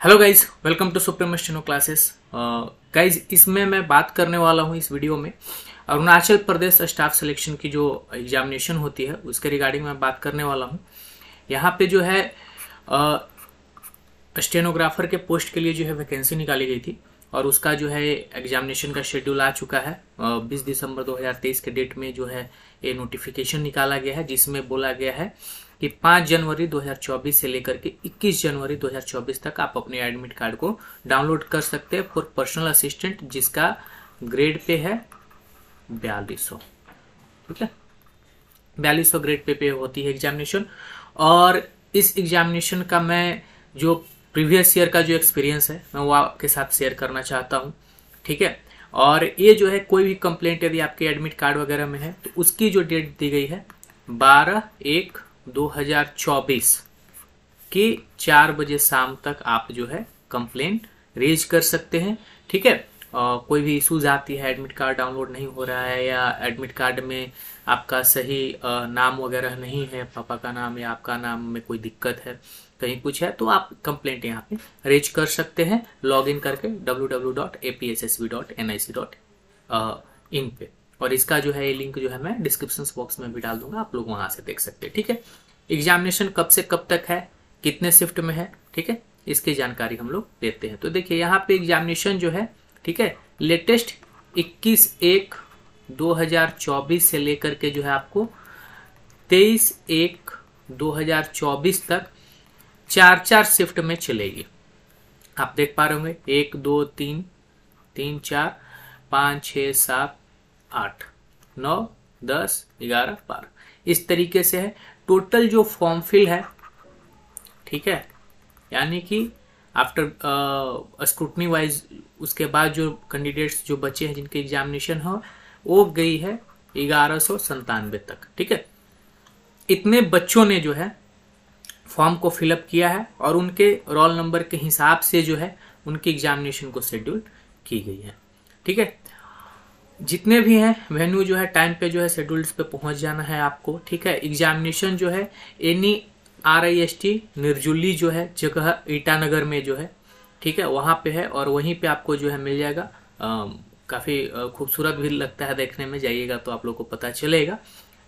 Hello guys, welcome to Supreme Steno Classes. Guys, इसमें मैं बात करने वाला हूँ इस वीडियो में अरुणाचल प्रदेश स्टाफ सिलेक्शन की जो एग्जामिनेशन होती है उसके रिगार्डिंग मैं बात करने वाला हूँ। यहाँ पे जो है स्टेनोग्राफर के पोस्ट के लिए जो है वैकेंसी निकाली गई थी और उसका जो है एग्जामिनेशन का शेड्यूल आ चुका है। 20 दिसंबर 2023 के डेट में जो है ये नोटिफिकेशन निकाला गया है, जिसमें बोला गया है कि 5 जनवरी 2024 से लेकर के 21 जनवरी 2024 तक आप अपने एडमिट कार्ड को डाउनलोड कर सकते हैं फॉर पर्सनल असिस्टेंट, जिसका ग्रेड पे है 4200। ठीक है, 4200 ग्रेड पे होती है एग्जामिनेशन। और इस एग्जामिनेशन का मैं जो प्रीवियस ईयर का जो एक्सपीरियंस है मैं वो आपके साथ शेयर करना चाहता हूँ। ठीक है, और ये जो है कोई भी कंप्लेंट यदि आपके एडमिट कार्ड वगैरह में है तो उसकी जो डेट दी गई है 12/1/2024 की 4 बजे शाम तक आप जो है कंप्लेंट रेज कर सकते हैं। ठीक है, कोई भी इशूज आती है, एडमिट कार्ड डाउनलोड नहीं हो रहा है या एडमिट कार्ड में आपका सही नाम वगैरह नहीं है, पापा का नाम या आपका नाम में कोई दिक्कत है, कहीं कुछ है, तो आप कंप्लेंट यहाँ पे रेज कर सकते हैं लॉग इन करके www.apssb.nic.in पे। और इसका जो है लिंक जो है मैं डिस्क्रिप्शन बॉक्स में भी डाल दूंगा, आप लोग वहां से देख सकते हैं। ठीक है, एग्जामिनेशन कब से कब तक है, कितने शिफ्ट में है, ठीक है, इसकी जानकारी हम लोग देते हैं। तो देखिए यहाँ पे एग्जामिनेशन जो है, ठीक है, लेटेस्ट 21/1/2024 से लेकर के जो है आपको 23/1/2024 तक 4 शिफ्ट में चलेगी। आप देख पा रहे होंगे 1 2 3 3 4 5 6 7 8 9 10 11 12 इस तरीके से है। टोटल जो फॉर्म फिल है, ठीक है, यानी कि आफ्टर स्क्रूटनी वाइज उसके बाद जो कैंडिडेट्स जो बचे हैं जिनके एग्जामिनेशन हो वो गई है 1197 तक। ठीक है, इतने बच्चों ने जो है फॉर्म को फिलअप किया है और उनके रोल नंबर के हिसाब से जो है उनकी एग्जामिनेशन को शेड्यूल की गई है। ठीक है, जितने भी हैं वेन्यू जो है टाइम पे जो है शेड्यूल्स पे पहुंच जाना है आपको। ठीक है, एग्जामिनेशन जो है NERIST निर्जुली जो है जगह ईटानगर में जो है, ठीक है, वहां पे है और वहीं पे आपको जो है मिल जाएगा। काफी खूबसूरत भी लगता है देखने में, जाइएगा तो आप लोग को पता चलेगा।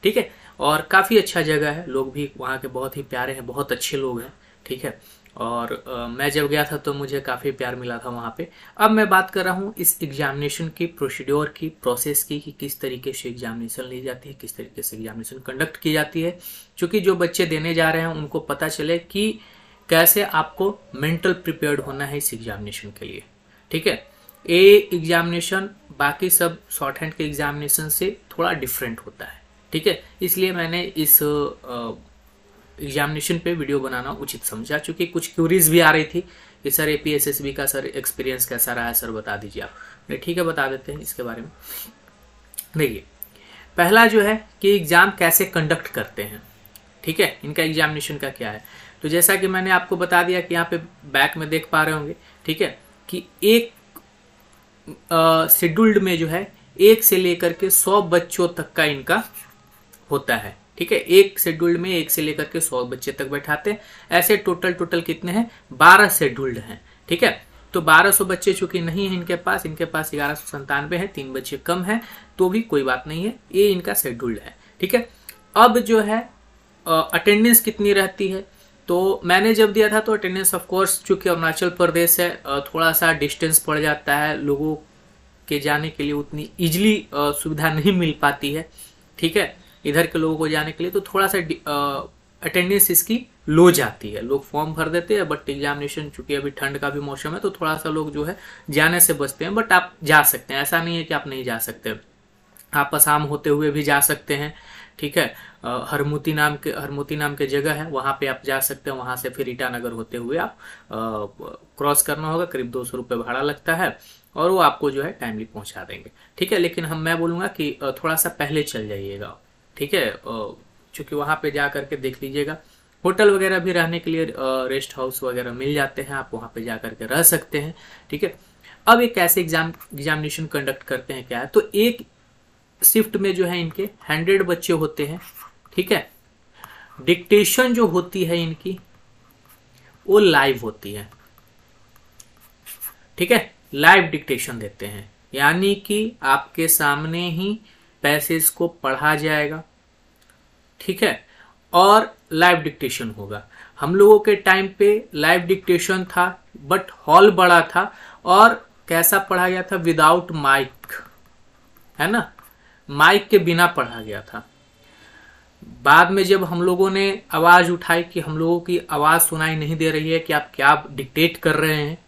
ठीक है, और काफी अच्छा जगह है, लोग भी वहाँ के बहुत ही प्यारे हैं, बहुत अच्छे लोग हैं। ठीक है, और मैं जब गया था तो मुझे काफी प्यार मिला था वहाँ पे। अब मैं बात कर रहा हूँ इस एग्जामिनेशन की प्रोसीड्योर की, प्रोसेस की, कि किस तरीके से एग्जामिनेशन ली जाती है, किस तरीके से एग्जामिनेशन कंडक्ट की जाती है, क्योंकि जो बच्चे देने जा रहे हैं उनको पता चले कि कैसे आपको मेंटल प्रिपेयर्ड होना है इस एग्जामिनेशन के लिए। ठीक है, ये एग्जामिनेशन बाकी सब शॉर्ट हैंड के एग्जामिनेशन से थोड़ा डिफरेंट होता है। ठीक है, इसलिए मैंने इस एग्जामिनेशन पे वीडियो बनाना उचित समझा, क्योंकि कुछ क्यूरीज भी आ रही थी कि सर APSSB का सर एक्सपीरियंस कैसा रहा है, सर बता दीजिए आप। ठीक है, बता देते हैं इसके बारे में। देखिए, पहला जो है कि एग्जाम कैसे कंडक्ट करते हैं। ठीक है, इनका एग्जामिनेशन का क्या है, तो जैसा कि मैंने आपको बता दिया कि यहाँ पे बैक में देख पा रहे होंगे, ठीक है, कि एक शेड्यूल्ड में जो है 1 से लेकर के 100 बच्चों तक का इनका होता है। ठीक है, एक शेड्यूल्ड में 1 से लेकर के 100 बच्चे तक बैठाते हैं। ऐसे टोटल कितने हैं, 12 शेड्यूल्ड हैं। ठीक है, तो 1200 बच्चे चूंकि नहीं है इनके पास 1197 है, 3 बच्चे कम है, तो भी कोई बात नहीं है, ये इनका शेड्यूल्ड है। ठीक है, अब जो है अटेंडेंस कितनी रहती है, तो मैंने जब दिया था तो अटेंडेंस ऑफ कोर्स चूंकि अरुणाचल प्रदेश है, थोड़ा सा डिस्टेंस पड़ जाता है, लोगों के जाने के लिए उतनी इजिली सुविधा नहीं मिल पाती है। ठीक है, इधर के लोगों को जाने के लिए तो थोड़ा सा अटेंडेंस इसकी लो जाती है। लोग फॉर्म भर देते हैं, बट एग्जामिनेशन चूंकि अभी ठंड का भी मौसम है तो थोड़ा सा लोग जो है जाने से बचते हैं, बट आप जा सकते हैं, ऐसा नहीं है कि आप नहीं जा सकते, आप असम होते हुए भी जा सकते हैं। ठीक है, हरमोती नाम के जगह है, वहां पे आप जा सकते हैं, वहां से फिर ईटानगर होते हुए आप क्रॉस करना होगा, करीब 200 रुपये भाड़ा लगता है और वो आपको जो है टाइमली पहुंचा देंगे। ठीक है, लेकिन मैं बोलूंगा कि थोड़ा सा पहले चल जाइएगा। ठीक है, चूंकि वहां पे जा करके देख लीजिएगा, होटल वगैरह भी रहने के लिए रेस्ट हाउस वगैरह मिल जाते हैं, आप वहां पे जा करके रह सकते हैं। ठीक है, अब एक कैसे एग्जामिनेशन कंडक्ट करते हैं क्या है, तो एक शिफ्ट में जो है इनके 100 बच्चे होते हैं। ठीक है, डिक्टेशन जो होती है इनकी वो लाइव होती है। ठीक है, लाइव डिक्टेशन देते हैं, यानी कि आपके सामने ही पैसेज को पढ़ा जाएगा, ठीक है, और लाइव डिक्टेशन होगा। हम लोगों के टाइम पे लाइव डिक्टेशन था, बट हॉल बड़ा था और कैसा पढ़ा गया था, विदाउट माइक, है ना, माइक के बिना पढ़ा गया था। बाद में जब हम लोगों ने आवाज उठाई कि हम लोगों की आवाज सुनाई नहीं दे रही है कि आप क्या डिक्टेट कर रहे हैं,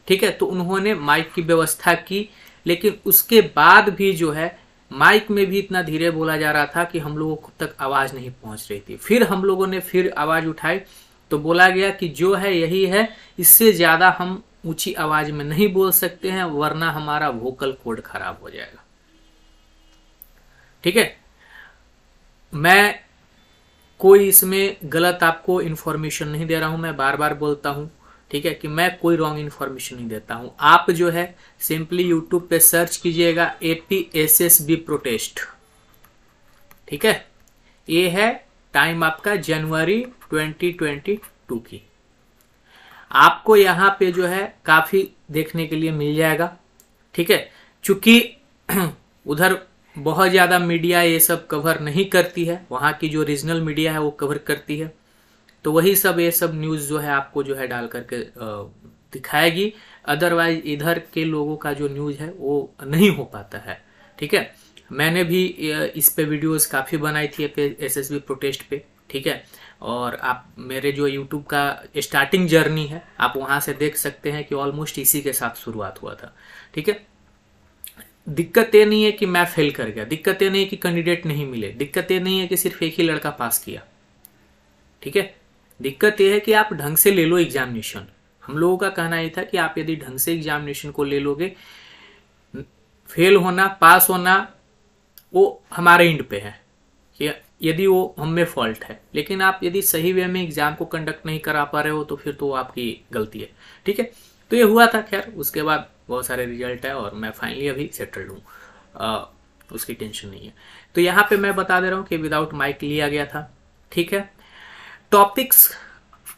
ठीक है, तो उन्होंने माइक की व्यवस्था की, लेकिन उसके बाद भी जो है माइक में भी इतना धीरे बोला जा रहा था कि हम लोगों तक आवाज नहीं पहुंच रही थी। फिर हम लोगों ने फिर आवाज उठाई तो बोला गया कि जो है यही है, इससे ज्यादा हम ऊंची आवाज में नहीं बोल सकते हैं वरना हमारा वोकल कोड खराब हो जाएगा। ठीक है, मैं कोई इसमें गलत आपको इंफॉर्मेशन नहीं दे रहा हूं, मैं बार बार बोलता हूं, ठीक है, कि मैं कोई रॉन्ग इन्फॉर्मेशन नहीं देता हूं। आप जो है सिंपली यूट्यूब पे सर्च कीजिएगा APSSB प्रोटेस्ट, ठीक है, ये है टाइम आपका जनवरी 2022 की। आपको यहां पे जो है काफी देखने के लिए मिल जाएगा, ठीक है, चूंकि उधर बहुत ज्यादा मीडिया ये सब कवर नहीं करती है, वहां की जो रीजनल मीडिया है वो कवर करती है, तो वही सब ये सब न्यूज जो है आपको जो है डाल करके दिखाएगी। अदरवाइज इधर के लोगों का जो न्यूज है वो नहीं हो पाता है, ठीक है। मैंने भी इस पे वीडियोस काफी बनाई थी SSB प्रोटेस्ट पे, ठीक है, और आप मेरे जो यूट्यूब का स्टार्टिंग जर्नी है आप वहां से देख सकते हैं कि ऑलमोस्ट इसी के साथ शुरुआत हुआ था, ठीक है। दिक्कत ये नहीं है कि मैं फेल कर गया, दिक्कत ये नहीं है कि कैंडिडेट नहीं मिले, दिक्कत ये नहीं है कि सिर्फ एक ही लड़का पास किया, ठीक है, दिक्कत यह है कि आप ढंग से ले लो एग्जामिनेशन। हम लोगों का कहना यह था कि आप यदि ढंग से एग्जामिनेशन को ले लोगे, फेल होना पास होना वो हमारे एंड पे है, यदि वो हम में फॉल्ट है, लेकिन आप यदि सही वे में एग्जाम को कंडक्ट नहीं करा पा रहे हो तो फिर तो आपकी गलती है, ठीक है। तो ये हुआ था, खैर उसके बाद बहुत सारे रिजल्ट है और मैं फाइनली अभी सेटल्ड हूँ, उसकी टेंशन नहीं है। तो यहाँ पे मैं बता दे रहा हूँ कि विदाउट माइक लिया गया था, ठीक है। टॉपिक्स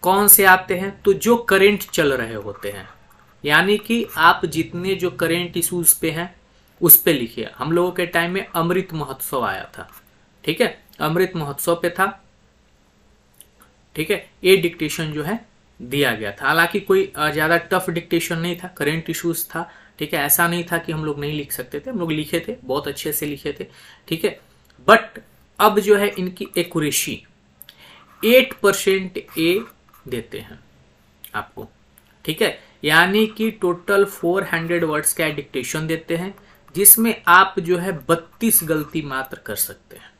कौन से आते हैं, तो जो करंट चल रहे होते हैं, यानी कि आप जितने जो करंट इश्यूज पे हैं उस पे लिखिए। हम लोगों के टाइम में अमृत महोत्सव आया था, ठीक है, अमृत महोत्सव पे था, ठीक है, ये डिक्टेशन जो है दिया गया था। हालांकि कोई ज्यादा टफ डिक्टेशन नहीं था, करंट इश्यूज था, ठीक है, ऐसा नहीं था कि हम लोग नहीं लिख सकते थे, हम लोग लिखे थे, बहुत अच्छे से लिखे थे, ठीक है। बट अब जो है इनकी एक्यूरेसी 8% ए देते हैं आपको, ठीक है, यानी कि टोटल 400 वर्ड्स का डिक्टेशन देते हैं, जिसमें आप जो है 32 गलती मात्र कर सकते हैं,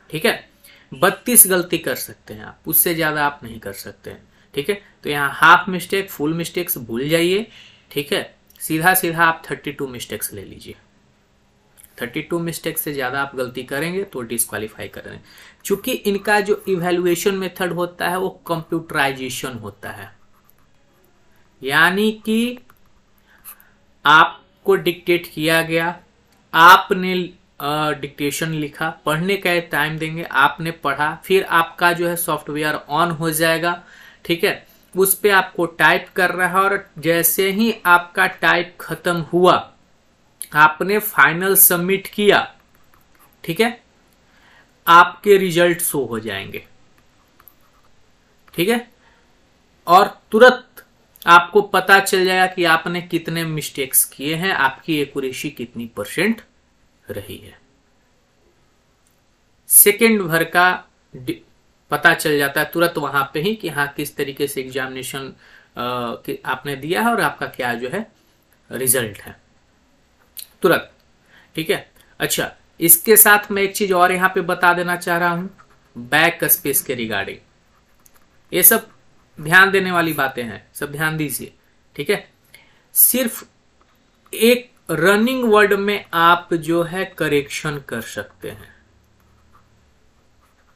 ठीक है, 32 गलती कर सकते हैं आप, उससे ज्यादा आप नहीं कर सकते हैं, ठीक है। तो यहाँ हाफ मिस्टेक फुल मिस्टेक्स भूल जाइए, ठीक है, सीधा सीधा आप 32 मिस्टेक्स ले लीजिए। 32 मिस्टेक से ज्यादा आप गलती करेंगे तो डिस्क्वालीफाई करेंगे। चूंकि इनका जो इवैल्यूएशन मेथड होता है वो कंप्यूटराइजेशन होता है, यानी कि आपको डिक्टेट किया गया, आपने डिक्टेशन लिखा, पढ़ने का टाइम देंगे, आपने पढ़ा, फिर आपका जो है सॉफ्टवेयर ऑन हो जाएगा, ठीक है, उस पे आपको टाइप कर रहा है और जैसे ही आपका टाइप खत्म हुआ, आपने फाइनल सबमिट किया, ठीक है, आपके रिजल्ट शो हो जाएंगे, ठीक है, और तुरंत आपको पता चल जाएगा कि आपने कितने मिस्टेक्स किए हैं, आपकी एक्यूरेसी कितनी % रही है। सेकंड भर का पता चल जाता है तुरंत वहां पे ही कि हाँ किस तरीके से एग्जामिनेशन आपने दिया है और आपका क्या जो है रिजल्ट है, तुरंत, ठीक है। अच्छा, इसके साथ मैं एक चीज और यहां पे बता देना चाह रहा हूं, बैक स्पेस के रिगार्डिंग, ये सब ध्यान देने वाली बातें हैं, सब ध्यान दीजिए, ठीक है। सिर्फ एक रनिंग वर्ड में आप जो है करेक्शन कर सकते हैं,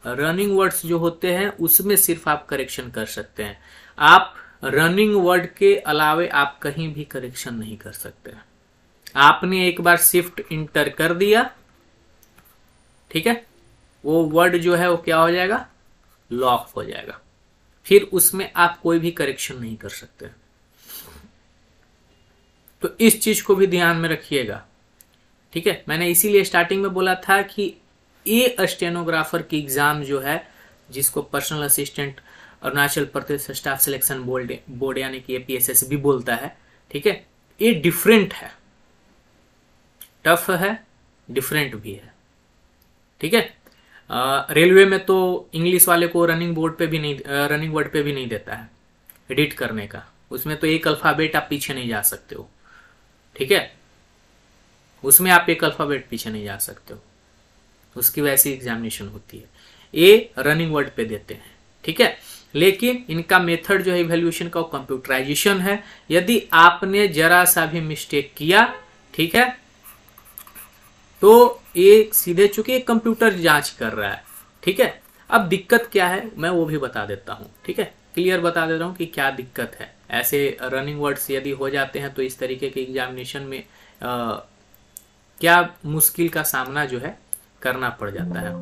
रनिंग वर्ड्स जो होते हैं उसमें सिर्फ आप करेक्शन कर सकते हैं, आप रनिंग वर्ड के अलावे आप कहीं भी करेक्शन नहीं कर सकते हैं। आपने एक बार शिफ्ट इंटर कर दिया, ठीक है, वो वर्ड जो है वो क्या हो जाएगा, लॉक हो जाएगा, फिर उसमें आप कोई भी करेक्शन नहीं कर सकते। तो इस चीज को भी ध्यान में रखिएगा, ठीक है। मैंने इसीलिए स्टार्टिंग में बोला था कि ये स्टेनोग्राफर की एग्जाम जो है, जिसको personal assistant Arunachal Pradesh staff selection board यानी कि APSS भी बोलता है, ठीक है, ये डिफरेंट है, टफ है, डिफरेंट भी है, ठीक है। रेलवे में तो इंग्लिश वाले को रनिंग वर्ड पे भी नहीं देता है एडिट करने का, उसमें तो एक अल्फाबेट आप पीछे नहीं जा सकते हो, ठीक है, उसमें आप एक अल्फाबेट पीछे नहीं जा सकते हो, उसकी वैसी एग्जामिनेशन होती है। ये रनिंग वर्ड पे देते हैं, ठीक है। लेकिन इनका मेथड जो है इवैल्यूएशन का, वो कंप्यूटराइजेशन है। यदि आपने जरा सा भी मिस्टेक किया, ठीक है, तो ये सीधे चूंकि कंप्यूटर जांच कर रहा है, ठीक है। अब दिक्कत क्या है मैं वो भी बता देता हूं, ठीक है, क्लियर बता दे रहा हूं कि क्या दिक्कत है। ऐसे रनिंग वर्ड्स यदि हो जाते हैं तो इस तरीके के एग्जामिनेशन में क्या मुश्किल का सामना जो है करना पड़ जाता है।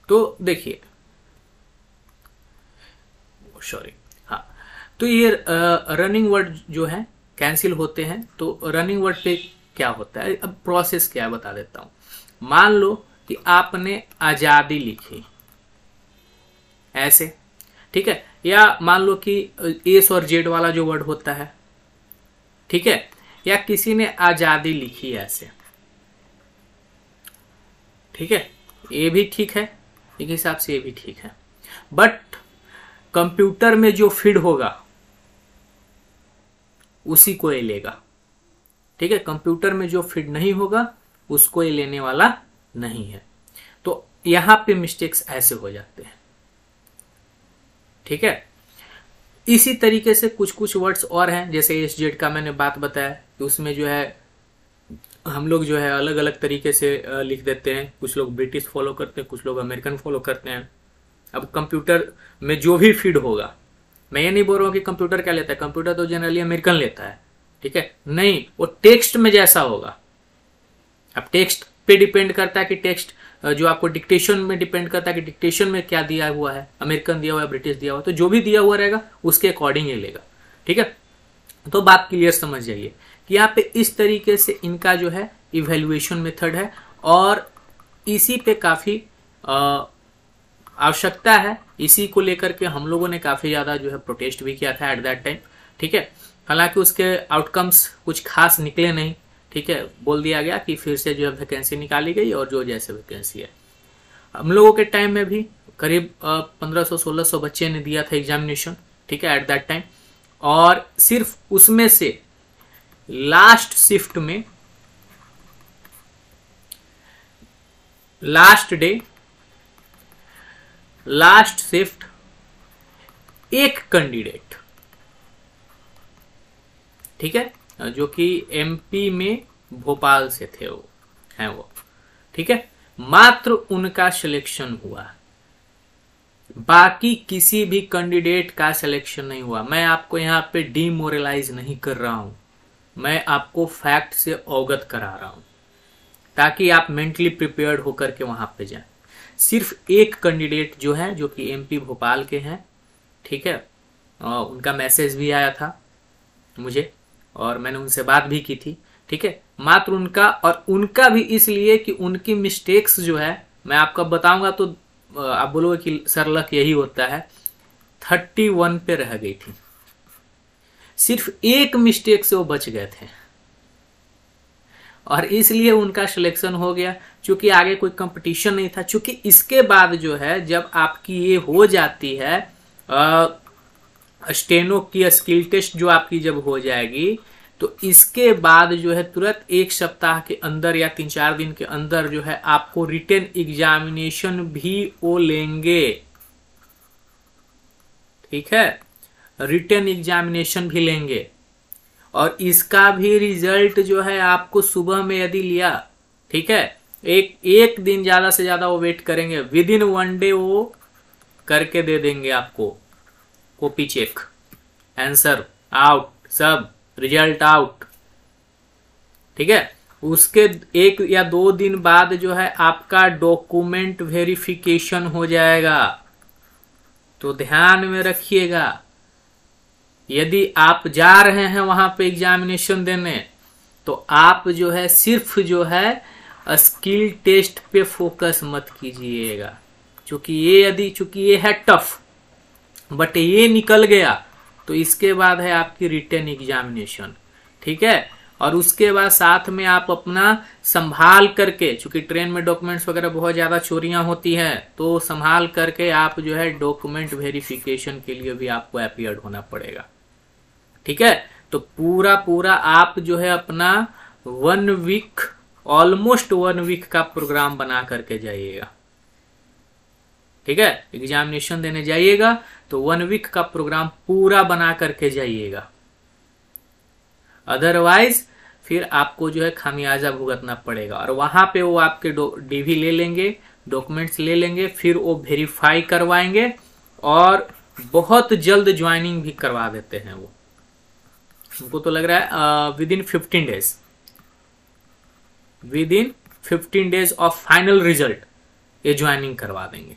तो देखिए, सॉरी, हाँ, तो ये रनिंग वर्ड जो है कैंसिल होते हैं। तो रनिंग वर्ड पे क्या होता है, अब प्रोसेस क्या है बता देता हूं। मान लो कि आपने आजादी लिखी ऐसे, ठीक है, या मान लो कि एस और जेड वाला जो वर्ड होता है, ठीक है, या किसी ने आजादी लिखी ऐसे, ठीक है, ये भी ठीक है, एक हिसाब से ये भी ठीक है, बट कंप्यूटर में जो फीड होगा उसी को ये लेगा, ठीक है। कंप्यूटर में जो फीड नहीं होगा उसको ये लेने वाला नहीं है। तो यहां पे मिस्टेक्स ऐसे हो जाते हैं, ठीक है। इसी तरीके से कुछ कुछ वर्ड्स और हैं, जैसे एस जेड का मैंने बात बताया कि उसमें जो है हम लोग जो है अलग अलग तरीके से लिख देते हैं। कुछ लोग ब्रिटिश फॉलो करते हैं, कुछ लोग अमेरिकन फॉलो करते हैं। अब कंप्यूटर में जो भी फीड होगा, मैं ये नहीं बोल रहा हूं कि कंप्यूटर क्या लेता है, कंप्यूटर तो जनरली अमेरिकन लेता है, ठीक है, नहीं, वो टेक्स्ट में जैसा होगा। अब टेक्स्ट पे डिपेंड करता है कि टेक्स्ट जो आपको डिक्टेशन में डिपेंड करता है कि डिक्टेशन में क्या दिया हुआ है, अमेरिकन दिया हुआ है, ब्रिटिश दिया हुआ है, तो जो भी दिया हुआ रहेगा उसके अकॉर्डिंग ही लेगा, ठीक है। तो बात क्लियर समझ जाइए कि यहाँ पे इस तरीके से इनका जो है इवैल्यूएशन मेथड है, और इसी पे काफी आवश्यकता है। इसी को लेकर के हम लोगों ने काफी ज्यादा जो है प्रोटेस्ट भी किया था एट दैट टाइम, ठीक है। हालांकि उसके आउटकम्स कुछ खास निकले नहीं, ठीक है, बोल दिया गया कि फिर से जो है वैकेंसी निकाली गई और जो जैसे वैकेंसी है। हम लोगों के टाइम में भी करीब 1500-1600 बच्चे ने दिया था एग्जामिनेशन, ठीक है, एट दैट टाइम, और सिर्फ उसमें से लास्ट शिफ्ट में, लास्ट डे, लास्ट शिफ्ट एक कैंडिडेट, ठीक है, जो कि MP में भोपाल से थे वो, ठीक है, मात्र उनका सिलेक्शन हुआ, बाकी किसी भी कैंडिडेट का सिलेक्शन नहीं हुआ। मैं आपको यहाँ पे डीमोरलाइज नहीं कर रहा हूं, मैं आपको फैक्ट से अवगत करा रहा हूं ताकि आप मेंटली प्रिपेयर्ड होकर के वहां पे जाएं। सिर्फ एक कैंडिडेट जो है, जो कि MP भोपाल के हैं, ठीक है, उनका मैसेज भी आया था मुझे और मैंने उनसे बात भी की थी, ठीक है, मात्र उनका, और उनका भी इसलिए कि उनकी मिस्टेक्स जो है मैं आपको बताऊंगा तो आप बोलोगे कि सर लक यही होता है, 31 पे रह गई थी। सिर्फ एक मिस्टेक से वो बच गए थे और इसलिए उनका सिलेक्शन हो गया, क्योंकि आगे कोई कंपटीशन नहीं था। क्योंकि इसके बाद जो है जब आपकी ये हो जाती है स्टेनो की स्किल टेस्ट जो आपकी जब हो जाएगी, तो इसके बाद जो है तुरंत एक सप्ताह के अंदर या 3-4 दिन के अंदर जो है आपको रिटन एग्जामिनेशन भी वो लेंगे, ठीक है, रिटन एग्जामिनेशन भी लेंगे। और इसका भी रिजल्ट जो है आपको सुबह में यदि लिया, ठीक है, एक दिन ज्यादा से ज्यादा वो वेट करेंगे, विद इन 1 डे वो करके दे देंगे आपको, कॉपी चेक, आंसर आउट, सब रिजल्ट आउट, ठीक है। उसके 1 या 2 दिन बाद जो है आपका डॉक्यूमेंट वेरिफिकेशन हो जाएगा, तो ध्यान में रखिएगा, यदि आप जा रहे हैं वहां पे एग्जामिनेशन देने तो आप जो है सिर्फ जो है स्किल टेस्ट पे फोकस मत कीजिएगा, चूंकि ये है टफ, बट ये निकल गया तो इसके बाद है आपकी रिटन एग्जामिनेशन, ठीक है। और उसके बाद साथ में आप अपना संभाल करके, चूंकि ट्रेन में डॉक्यूमेंट्स वगैरह बहुत ज्यादा चोरियां होती हैं, तो संभाल करके आप जो है डॉक्यूमेंट वेरिफिकेशन के लिए भी आपको अपीयर्ड होना पड़ेगा, ठीक है। तो पूरा आप जो है अपना 1 वीक, ऑलमोस्ट 1 वीक का प्रोग्राम बना करके जाइएगा, ठीक है। एग्जामिनेशन देने जाइएगा तो 1 वीक का प्रोग्राम पूरा बना करके जाइएगा, अदरवाइज फिर आपको जो है खामियाजा भुगतना पड़ेगा। और वहां पे वो आपके डीवी ले लेंगे, डॉक्यूमेंट्स ले लेंगे, फिर वो वेरीफाई करवाएंगे और बहुत जल्द ज्वाइनिंग भी करवा देते हैं वो। हमको तो लग रहा है within 15 days of final result ये ज्वाइनिंग करवा देंगे।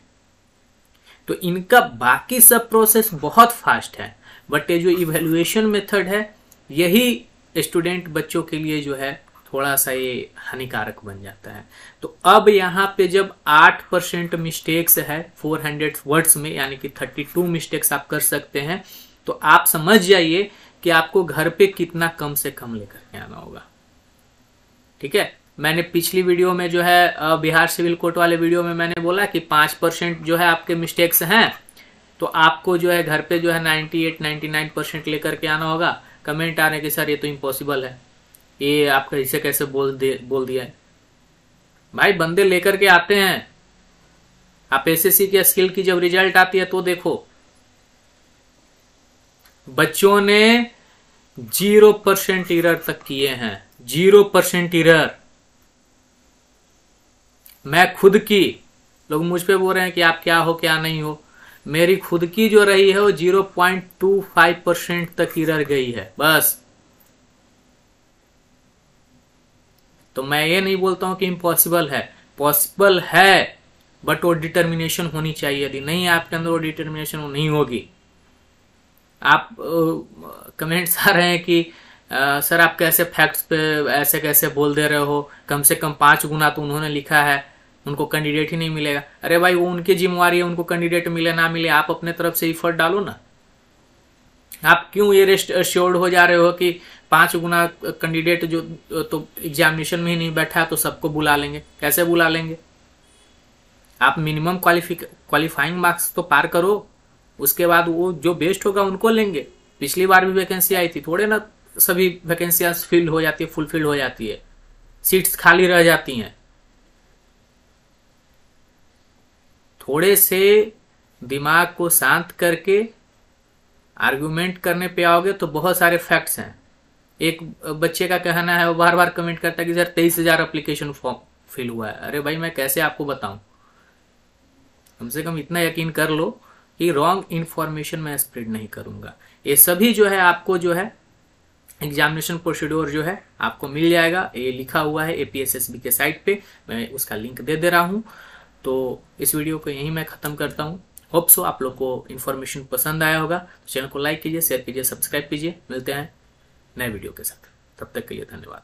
तो इनका बाकी सब प्रोसेस बहुत फास्ट है, बट ये जो इवैल्यूएशन मेथड है यही स्टूडेंट बच्चों के लिए जो है थोड़ा सा ये हानिकारक बन जाता है। तो अब यहाँ पे जब 8% मिस्टेक्स है 400 वर्ड्स में, यानी कि 32 मिस्टेक्स आप कर सकते हैं, तो आप समझ जाइए कि आपको घर पे कितना कम से कम लेकर के आना होगा, ठीक है। मैंने पिछली वीडियो में जो है बिहार सिविल कोर्ट वाले वीडियो में मैंने बोला कि 5% जो है आपके मिस्टेक्स हैं, तो आपको जो है घर पे जो है 98-99% लेकर के आना होगा। कमेंट आ रहे कि सर ये तो इम्पॉसिबल है, ये आपका इसे कैसे बोल दिया है। भाई बंदे लेकर के आते हैं, आप एसएससी के स्किल की जब रिजल्ट आती है तो देखो, बच्चों ने 0% एरर तक किए हैं, 0% एरर। मैं खुद की, लोग मुझ पे बोल रहे हैं कि आप क्या हो क्या नहीं हो, मेरी खुद की जो रही है वो 0.25% तक एरर गई है बस। तो मैं ये नहीं बोलता हूं कि इम्पॉसिबल है, पॉसिबल है, बट वो डिटर्मिनेशन होनी चाहिए। यदि नहीं आपके अंदर वो डिटर्मिनेशन, वो नहीं होगी। आप कमेंट्स आ रहे हैं कि सर आप कैसे फैक्ट्स पे ऐसे कैसे बोल दे रहे हो, कम से कम 5 गुना तो उन्होंने लिखा है, उनको कैंडिडेट ही नहीं मिलेगा। अरे भाई वो उनकी जिम्मेवारी है, उनको कैंडिडेट मिले ना मिले, आप अपने तरफ से एफर्ट डालो ना। आप क्यों ये रेस्ट अश्योर्ड हो जा रहे हो कि 5 गुना कैंडिडेट जो तो एग्जामिनेशन में ही नहीं बैठा तो सबको बुला लेंगे? कैसे बुला लेंगे? आप मिनिमम क्वालिफाइंग मार्क्स तो पार करो, उसके बाद वो जो बेस्ट होगा उनको लेंगे। पिछली बार भी वैकेंसी आई थी, थोड़े ना सभी वैकेंसियां फिल हो जाती है, फुलफिल हो जाती है, सीट्स खाली रह जाती हैं। थोड़े से दिमाग को शांत करके आर्गुमेंट करने पे आओगे तो बहुत सारे फैक्ट्स हैं। एक बच्चे का कहना है, वो बार बार कमेंट करता है कि सर 23,000 एप्लीकेशन फॉर्म फिल हुआ है। अरे भाई मैं कैसे आपको बताऊं? कम से कम इतना यकीन कर लो कि रॉन्ग इन्फॉर्मेशन मैं स्प्रेड नहीं करूंगा। ये सभी जो है आपको जो है एग्जामिनेशन प्रोसीड्योर जो है आपको मिल जाएगा, ये लिखा हुआ है APSSB के साइट पे, मैं उसका लिंक दे रहा हूं। तो इस वीडियो को यहीं मैं खत्म करता हूं। होप सो आप लोग को इन्फॉर्मेशन पसंद आया होगा। तो चैनल को लाइक कीजिए, शेयर कीजिए, सब्सक्राइब कीजिए। मिलते हैं नए वीडियो के साथ, तब तक के लिए धन्यवाद।